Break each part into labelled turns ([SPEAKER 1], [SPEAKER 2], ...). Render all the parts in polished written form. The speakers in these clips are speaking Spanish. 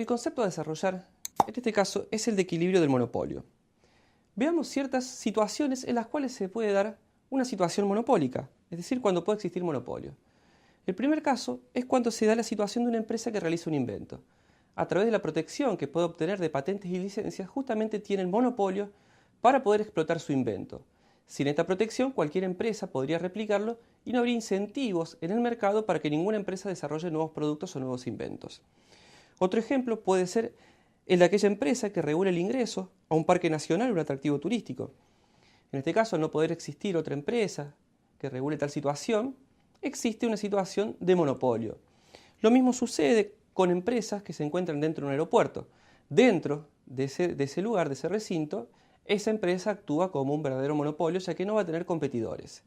[SPEAKER 1] El concepto a desarrollar, en este caso, es el de equilibrio del monopolio. Veamos ciertas situaciones en las cuales se puede dar una situación monopólica, es decir, cuando puede existir monopolio. El primer caso es cuando se da la situación de una empresa que realiza un invento. A través de la protección que puede obtener de patentes y licencias, justamente tiene el monopolio para poder explotar su invento. Sin esta protección, cualquier empresa podría replicarlo y no habría incentivos en el mercado para que ninguna empresa desarrolle nuevos productos o nuevos inventos. Otro ejemplo puede ser el de aquella empresa que regula el ingreso a un parque nacional o un atractivo turístico. En este caso, al no poder existir otra empresa que regule tal situación, existe una situación de monopolio. Lo mismo sucede con empresas que se encuentran dentro de un aeropuerto. Dentro de ese lugar, de ese recinto, esa empresa actúa como un verdadero monopolio, ya que no va a tener competidores.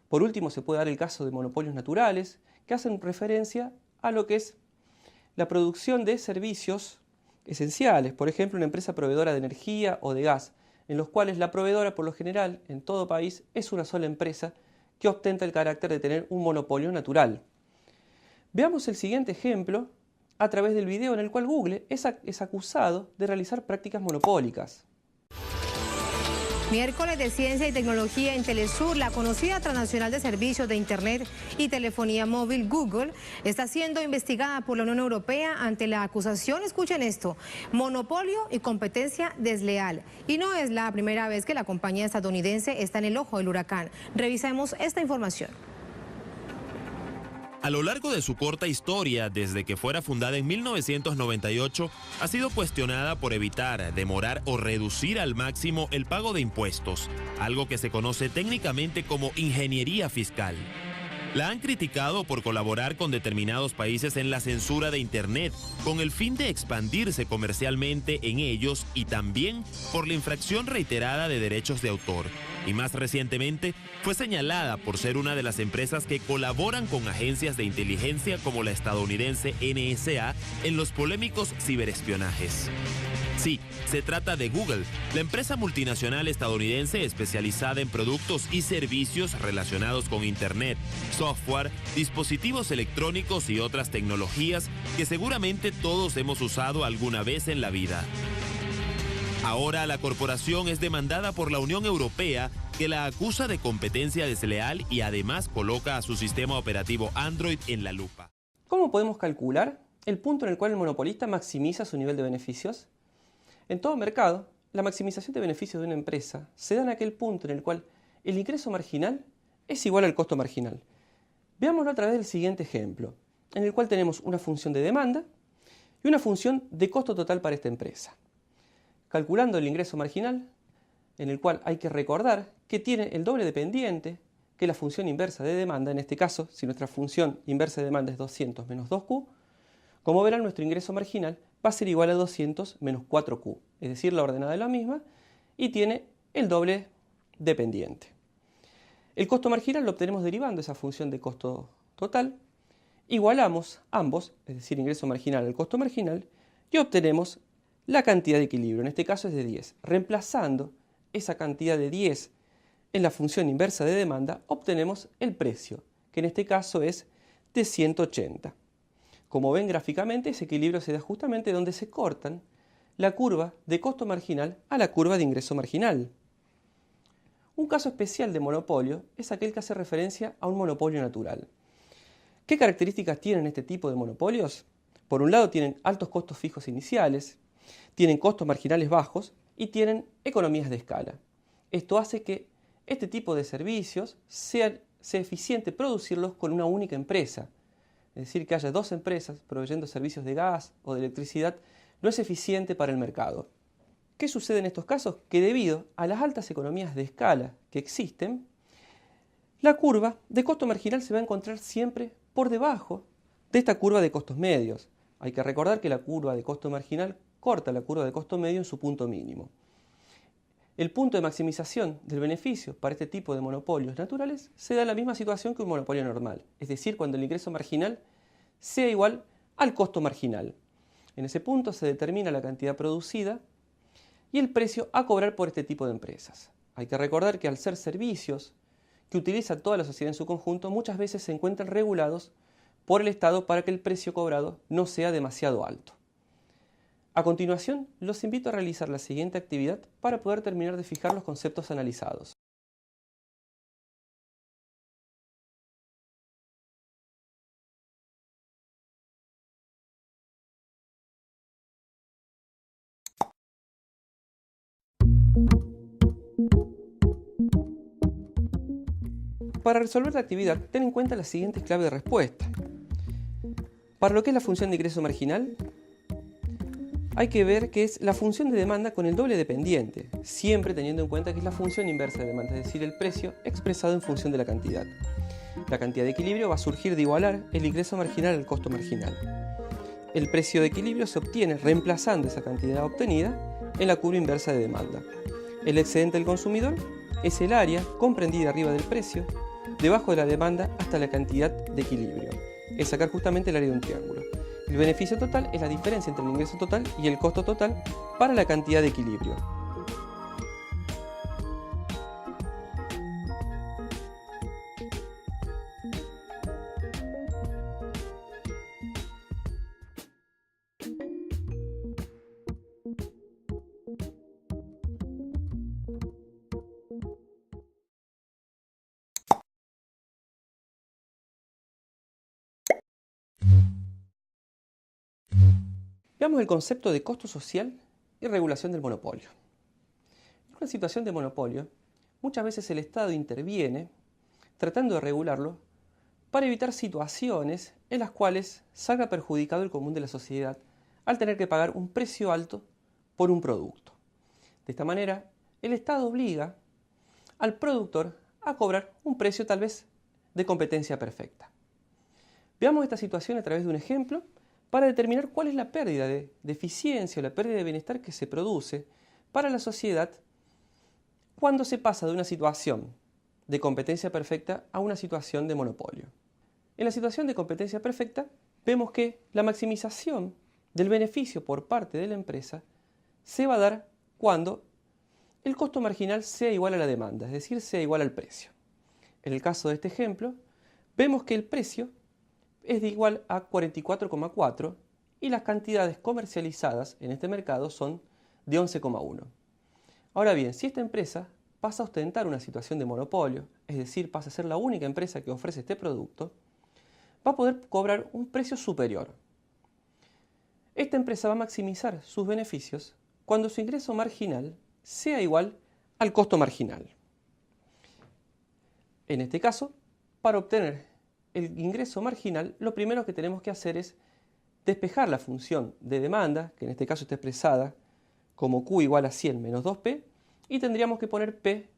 [SPEAKER 1] Por último, se puede dar el caso de monopolios naturales, que hacen referencia a lo que es la producción de servicios esenciales, por ejemplo, una empresa proveedora de energía o de gas, en los cuales la proveedora, por lo general, en todo país, es una sola empresa que ostenta el carácter de tener un monopolio natural. Veamos el siguiente ejemplo a través del video en el cual Google es acusado de realizar prácticas monopólicas.
[SPEAKER 2] Miércoles de Ciencia y Tecnología en Telesur, la conocida transnacional de servicios de Internet y telefonía móvil Google está siendo investigada por la Unión Europea ante la acusación, escuchen esto, monopolio y competencia desleal. Y no es la primera vez que la compañía estadounidense está en el ojo del huracán. Revisemos esta información.
[SPEAKER 3] A lo largo de su corta historia, desde que fuera fundada en 1998, ha sido cuestionada por evitar, demorar o reducir al máximo el pago de impuestos, algo que se conoce técnicamente como ingeniería fiscal. La han criticado por colaborar con determinados países en la censura de Internet, con el fin de expandirse comercialmente en ellos y también por la infracción reiterada de derechos de autor. Y más recientemente, fue señalada por ser una de las empresas que colaboran con agencias de inteligencia como la estadounidense NSA en los polémicos ciberespionajes. Sí, se trata de Google, la empresa multinacional estadounidense especializada en productos y servicios relacionados con Internet, software, dispositivos electrónicos y otras tecnologías que seguramente todos hemos usado alguna vez en la vida. Ahora la corporación es demandada por la Unión Europea, que la acusa de competencia desleal y además coloca a su sistema operativo Android en la lupa.
[SPEAKER 1] ¿Cómo podemos calcular el punto en el cual el monopolista maximiza su nivel de beneficios? En todo mercado, la maximización de beneficios de una empresa se da en aquel punto en el cual el ingreso marginal es igual al costo marginal. Veámoslo a través del siguiente ejemplo, en el cual tenemos una función de demanda y una función de costo total para esta empresa. Calculando el ingreso marginal, en el cual hay que recordar que tiene el doble dependiente que la función inversa de demanda. En este caso, si nuestra función inversa de demanda es 200 menos 2Q, como verán, nuestro ingreso marginal va a ser igual a 200 menos 4Q, es decir, la ordenada es la misma y tiene el doble dependiente. El costo marginal lo obtenemos derivando esa función de costo total, igualamos ambos, es decir, ingreso marginal al costo marginal, y obtenemos la cantidad de equilibrio, en este caso es de 10. Reemplazando esa cantidad de 10 en la función inversa de demanda, obtenemos el precio, que en este caso es de 180. Como ven gráficamente, ese equilibrio se da justamente donde se cortan la curva de costo marginal a la curva de ingreso marginal. Un caso especial de monopolio es aquel que hace referencia a un monopolio natural. ¿Qué características tienen este tipo de monopolios? Por un lado, tienen altos costos fijos iniciales, tienen costos marginales bajos y tienen economías de escala. Esto hace que este tipo de servicios sea eficiente producirlos con una única empresa. Es decir, que haya dos empresas proveyendo servicios de gas o de electricidad no es eficiente para el mercado. ¿Qué sucede en estos casos? Que debido a las altas economías de escala que existen, la curva de costo marginal se va a encontrar siempre por debajo de esta curva de costos medios. Hay que recordar que la curva de costo marginal corta la curva de costo medio en su punto mínimo. El punto de maximización del beneficio para este tipo de monopolios naturales se da en la misma situación que un monopolio normal, es decir, cuando el ingreso marginal sea igual al costo marginal. En ese punto se determina la cantidad producida y el precio a cobrar por este tipo de empresas. Hay que recordar que al ser servicios que utiliza toda la sociedad en su conjunto, muchas veces se encuentran regulados por el Estado para que el precio cobrado no sea demasiado alto. A continuación, los invito a realizar la siguiente actividad para poder terminar de fijar los conceptos analizados. Para resolver la actividad, ten en cuenta las siguientes claves de respuesta. Para lo que es la función de ingreso marginal, hay que ver que es la función de demanda con el doble dependiente, siempre teniendo en cuenta que es la función inversa de demanda, es decir, el precio expresado en función de la cantidad. La cantidad de equilibrio va a surgir de igualar el ingreso marginal al costo marginal. El precio de equilibrio se obtiene reemplazando esa cantidad obtenida en la curva inversa de demanda. El excedente del consumidor es el área comprendida arriba del precio, debajo de la demanda hasta la cantidad de equilibrio. Es sacar justamente el área de un triángulo. El beneficio total es la diferencia entre el ingreso total y el costo total para la cantidad de equilibrio. Veamos el concepto de costo social y regulación del monopolio. En una situación de monopolio, muchas veces el Estado interviene tratando de regularlo para evitar situaciones en las cuales salga perjudicado el común de la sociedad al tener que pagar un precio alto por un producto. De esta manera, el Estado obliga al productor a cobrar un precio tal vez de competencia perfecta. Veamos esta situación a través de un ejemplo para determinar cuál es la pérdida de eficiencia o la pérdida de bienestar que se produce para la sociedad cuando se pasa de una situación de competencia perfecta a una situación de monopolio. En la situación de competencia perfecta vemos que la maximización del beneficio por parte de la empresa se va a dar cuando el costo marginal sea igual a la demanda, es decir, sea igual al precio. En el caso de este ejemplo, vemos que el precio es de igual a 44,4 y las cantidades comercializadas en este mercado son de 11,1. Ahora bien, si esta empresa pasa a ostentar una situación de monopolio, es decir, pasa a ser la única empresa que ofrece este producto, va a poder cobrar un precio superior. Esta empresa va a maximizar sus beneficios cuando su ingreso marginal sea igual al costo marginal. En este caso, para obtener el ingreso marginal, lo primero que tenemos que hacer es despejar la función de demanda, que en este caso está expresada como Q igual a 100 menos 2P, y tendríamos que poner P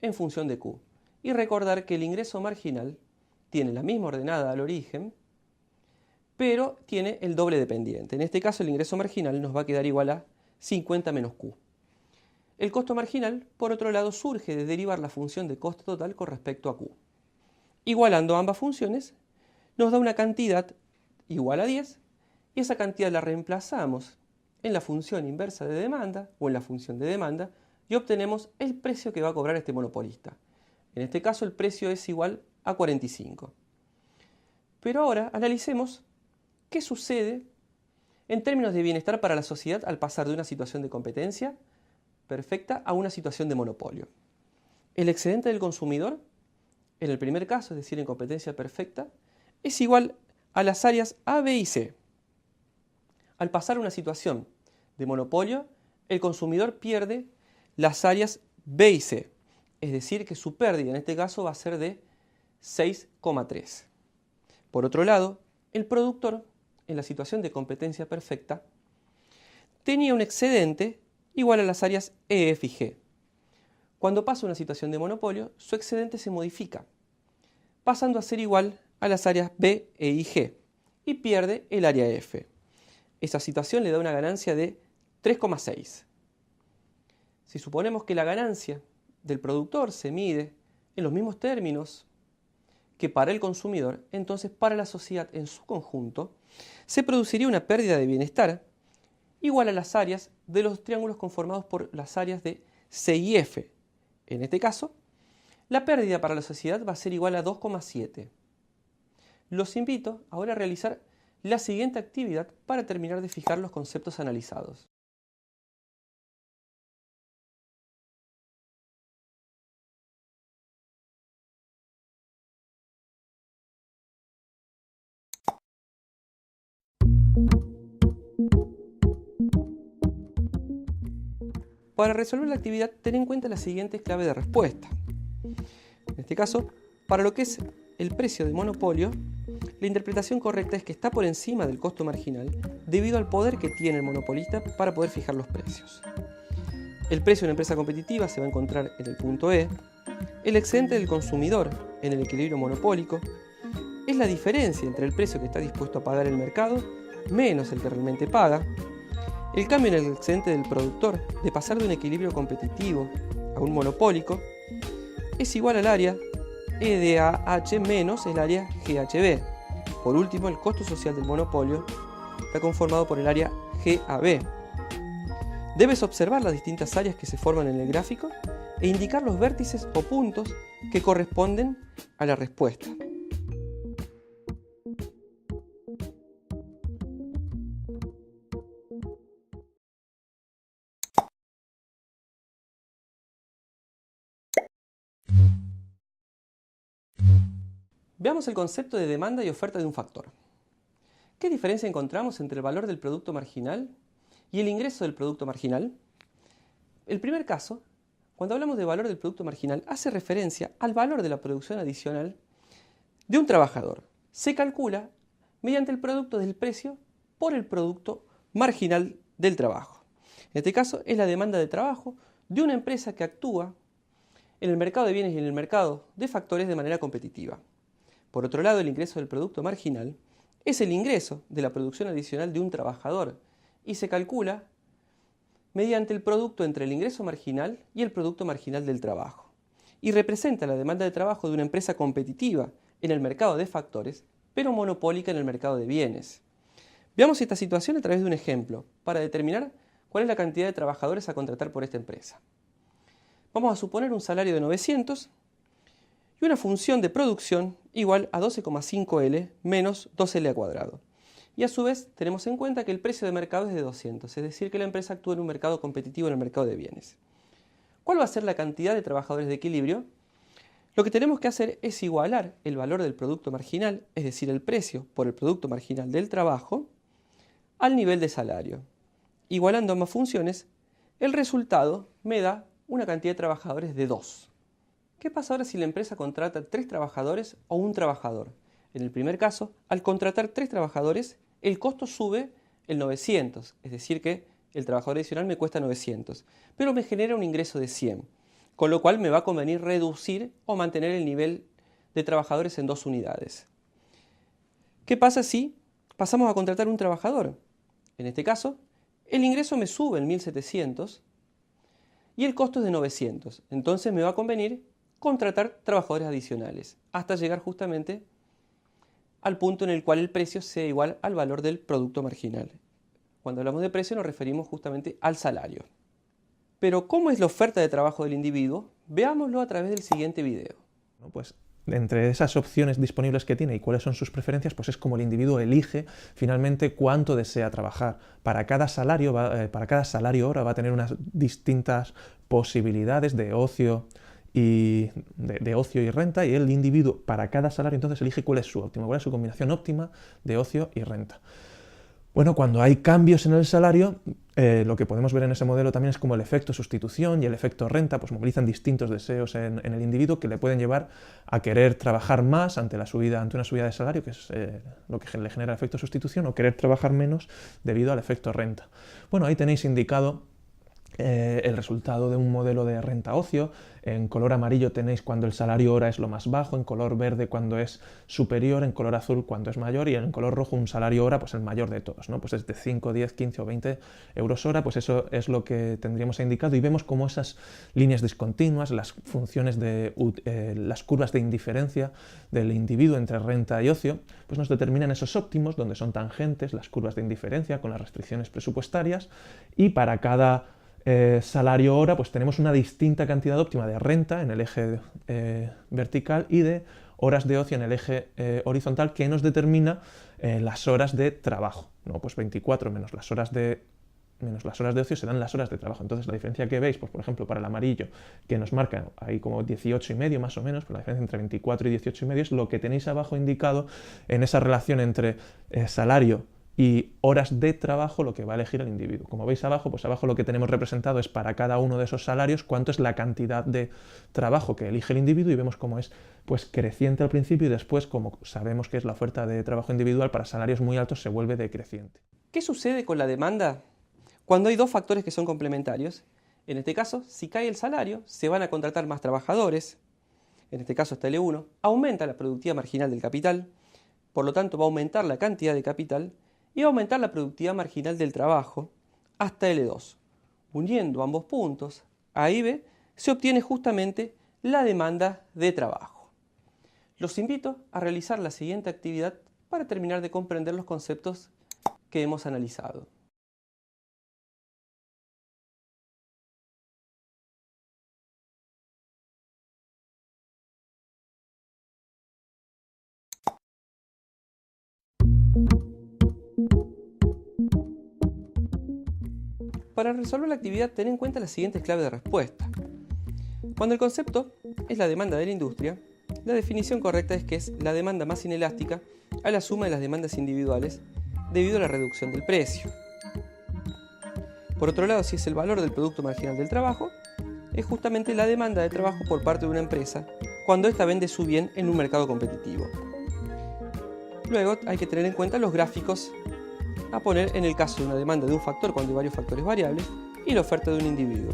[SPEAKER 1] en función de Q. Y recordar que el ingreso marginal tiene la misma ordenada al origen, pero tiene el doble dependiente. En este caso el ingreso marginal nos va a quedar igual a 50 menos Q. El costo marginal, por otro lado, surge de derivar la función de costo total con respecto a Q. Igualando ambas funciones, nos da una cantidad igual a 10 y esa cantidad la reemplazamos en la función inversa de demanda o en la función de demanda y obtenemos el precio que va a cobrar este monopolista. En este caso el precio es igual a 45. Pero ahora analicemos qué sucede en términos de bienestar para la sociedad al pasar de una situación de competencia perfecta a una situación de monopolio. El excedente del consumidor, en el primer caso, es decir, en competencia perfecta, es igual a las áreas A, B y C. Al pasar a una situación de monopolio, el consumidor pierde las áreas B y C, es decir, que su pérdida en este caso va a ser de 6,3. Por otro lado, el productor, en la situación de competencia perfecta, tenía un excedente igual a las áreas E, F y G. Cuando pasa a una situación de monopolio, su excedente se modifica, pasando a ser igual a las áreas B, E y G, y pierde el área F. Esa situación le da una ganancia de 3,6. Si suponemos que la ganancia del productor se mide en los mismos términos que para el consumidor, entonces para la sociedad en su conjunto se produciría una pérdida de bienestar igual a las áreas de los triángulos conformados por las áreas de C y F. En este caso, la pérdida para la sociedad va a ser igual a 2,7. Los invito ahora a realizar la siguiente actividad para terminar de fijar los conceptos analizados. Para resolver la actividad, ten en cuenta la siguiente clave de respuesta. En este caso, para lo que es el precio de monopolio, la interpretación correcta es que está por encima del costo marginal debido al poder que tiene el monopolista para poder fijar los precios. El precio de una empresa competitiva se va a encontrar en el punto E. El excedente del consumidor en el equilibrio monopólico es la diferencia entre el precio que está dispuesto a pagar el mercado menos el que realmente paga. El cambio en el excedente del productor de pasar de un equilibrio competitivo a un monopólico es igual al área EDAH menos el área GHB. Por último, el costo social del monopolio está conformado por el área GAB. Debes observar las distintas áreas que se forman en el gráfico e indicar los vértices o puntos que corresponden a la respuesta. Veamos el concepto de demanda y oferta de un factor. ¿Qué diferencia encontramos entre el valor del producto marginal y el ingreso del producto marginal? El primer caso, cuando hablamos de valor del producto marginal, hace referencia al valor de la producción adicional de un trabajador. Se calcula mediante el producto del precio por el producto marginal del trabajo. En este caso es la demanda de trabajo de una empresa que actúa en el mercado de bienes y en el mercado de factores de manera competitiva. Por otro lado, el ingreso del producto marginal es el ingreso de la producción adicional de un trabajador y se calcula mediante el producto entre el ingreso marginal y el producto marginal del trabajo. Y representa la demanda de trabajo de una empresa competitiva en el mercado de factores, pero monopólica en el mercado de bienes. Veamos esta situación a través de un ejemplo para determinar cuál es la cantidad de trabajadores a contratar por esta empresa. Vamos a suponer un salario de 900 y una función de producción igual a 12,5L menos 2L al cuadrado. Y a su vez tenemos en cuenta que el precio de mercado es de 200, es decir que la empresa actúa en un mercado competitivo en el mercado de bienes. ¿Cuál va a ser la cantidad de trabajadores de equilibrio? Lo que tenemos que hacer es igualar el valor del producto marginal, es decir, el precio por el producto marginal del trabajo, al nivel de salario. Igualando ambas funciones, el resultado me da una cantidad de trabajadores de 2. ¿Qué pasa ahora si la empresa contrata 3 trabajadores o un trabajador? En el primer caso, al contratar 3 trabajadores, el costo sube el 900, es decir que el trabajador adicional me cuesta 900, pero me genera un ingreso de 100, con lo cual me va a convenir reducir o mantener el nivel de trabajadores en 2 unidades. ¿Qué pasa si pasamos a contratar un trabajador? En este caso, el ingreso me sube en 1700 y el costo es de 900, entonces me va a convenir contratar trabajadores adicionales hasta llegar justamente al punto en el cual el precio sea igual al valor del producto marginal. Cuando hablamos de precio nos referimos justamente al salario. Pero ¿cómo es la oferta de trabajo del individuo? Veámoslo a través del siguiente video.
[SPEAKER 4] Pues entre esas opciones disponibles que tiene y cuáles son sus preferencias, pues es como el individuo elige finalmente cuánto desea trabajar. Para cada salario hora va a tener unas distintas posibilidades de ocio y ocio y renta, y el individuo para cada salario entonces elige cuál es su óptima, cuál es su combinación óptima de ocio y renta. Bueno, cuando hay cambios en el salario, lo que podemos ver en ese modelo también es como el efecto sustitución y el efecto renta pues movilizan distintos deseos en el individuo que le pueden llevar a querer trabajar más ante una subida de salario, que es lo que le genera el efecto sustitución, o querer trabajar menos debido al efecto renta. Bueno, ahí tenéis indicado el resultado de un modelo de renta-ocio. En color amarillo tenéis cuando el salario hora es lo más bajo, en color verde cuando es superior, en color azul cuando es mayor, y en color rojo un salario hora pues el mayor de todos, ¿no? Pues es de 5, 10, 15 o 20 euros hora, pues eso es lo que tendríamos indicado, y vemos cómo esas líneas discontinuas, las funciones de las curvas de indiferencia del individuo entre renta y ocio, pues nos determinan esos óptimos donde son tangentes las curvas de indiferencia con las restricciones presupuestarias, y para cada salario hora pues tenemos una distinta cantidad óptima de renta en el eje vertical y de horas de ocio en el eje horizontal, que nos determina las horas de trabajo, ¿no? Pues 24 menos las horas de ocio serán las horas de trabajo. Entonces la diferencia que veis, pues por ejemplo para el amarillo, que nos marca ahí como 18,5 más o menos, pues la diferencia entre 24 y 18,5 es lo que tenéis abajo indicado en esa relación entre salario y horas de trabajo, lo que va a elegir el individuo. Como veis abajo, pues abajo lo que tenemos representado es para cada uno de esos salarios cuánto es la cantidad de trabajo que elige el individuo, y vemos cómo es pues creciente al principio y después, como sabemos que es la oferta de trabajo individual, para salarios muy altos se vuelve decreciente.
[SPEAKER 1] ¿Qué sucede con la demanda cuando hay dos factores que son complementarios? En este caso, si cae el salario, se van a contratar más trabajadores. En este caso está L1, aumenta la productividad marginal del capital, por lo tanto va a aumentar la cantidad de capital y va a aumentar la productividad marginal del trabajo hasta L2. Uniendo ambos puntos, A y B, se obtiene justamente la demanda de trabajo. Los invito a realizar la siguiente actividad para terminar de comprender los conceptos que hemos analizado. Para resolver la actividad, ten en cuenta las siguientes claves de respuesta. Cuando el concepto es la demanda de la industria, la definición correcta es que es la demanda más inelástica a la suma de las demandas individuales debido a la reducción del precio. Por otro lado, si es el valor del producto marginal del trabajo, es justamente la demanda de trabajo por parte de una empresa cuando ésta vende su bien en un mercado competitivo. Luego hay que tener en cuenta los gráficos a poner en el caso de una demanda de un factor cuando hay varios factores variables y la oferta de un individuo,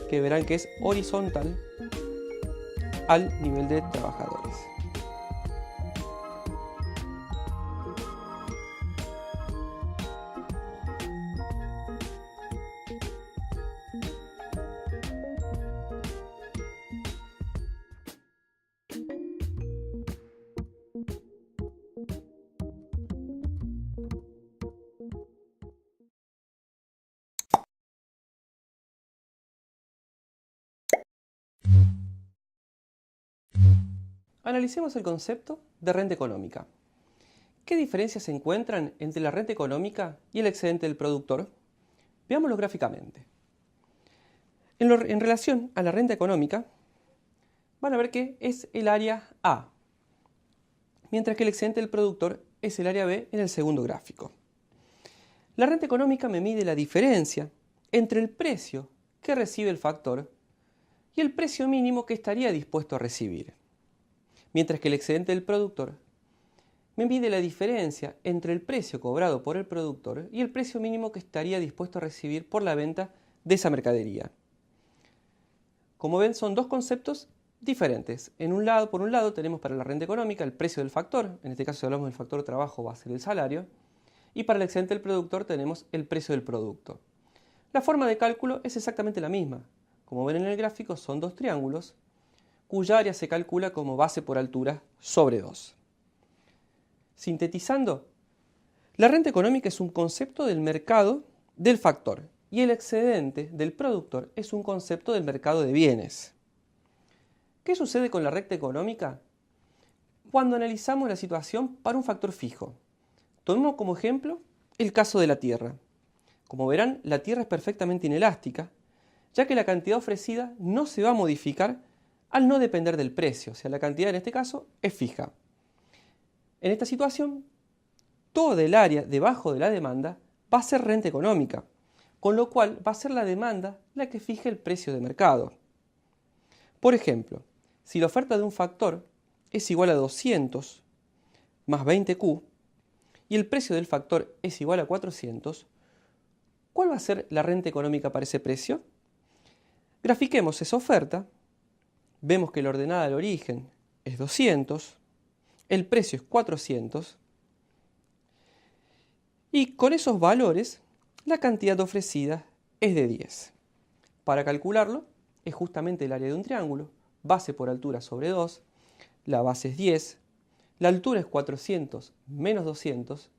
[SPEAKER 1] que verán que es horizontal al nivel de trabajadores. Analicemos el concepto de renta económica. ¿Qué diferencias se encuentran entre la renta económica y el excedente del productor? Veámoslo gráficamente. En relación a la renta económica, van a ver que es el área A, mientras que el excedente del productor es el área B en el segundo gráfico. La renta económica me mide la diferencia entre el precio que recibe el factor y el precio mínimo que estaría dispuesto a recibir, mientras que el excedente del productor me mide la diferencia entre el precio cobrado por el productor y el precio mínimo que estaría dispuesto a recibir por la venta de esa mercadería. Como ven, son dos conceptos diferentes. Por un lado tenemos para la renta económica el precio del factor, en este caso si hablamos del factor trabajo va a ser el salario, y para el excedente del productor tenemos el precio del producto. La forma de cálculo es exactamente la misma. Como ven en el gráfico, son dos triángulos cuya área se calcula como base por altura sobre 2. Sintetizando, la renta económica es un concepto del mercado del factor y el excedente del productor es un concepto del mercado de bienes. ¿Qué sucede con la renta económica? Cuando analizamos la situación para un factor fijo. Tomemos como ejemplo el caso de la tierra. Como verán, la tierra es perfectamente inelástica, ya que la cantidad ofrecida no se va a modificar al no depender del precio, o sea, la cantidad en este caso es fija. En esta situación, todo el área debajo de la demanda va a ser renta económica, con lo cual va a ser la demanda la que fije el precio de mercado. Por ejemplo, si la oferta de un factor es igual a 200 más 20Q y el precio del factor es igual a 400, ¿cuál va a ser la renta económica para ese precio? Grafiquemos esa oferta. Vemos que la ordenada del origen es 200, el precio es 400 y con esos valores la cantidad ofrecida es de 10. Para calcularlo es justamente el área de un triángulo, base por altura sobre 2, la base es 10, la altura es 400 menos 200,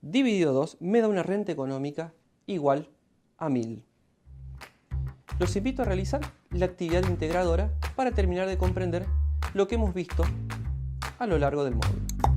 [SPEAKER 1] dividido 2 me da una renta económica igual a 1000. Los invito a realizar la actividad integradora para terminar de comprender lo que hemos visto a lo largo del módulo.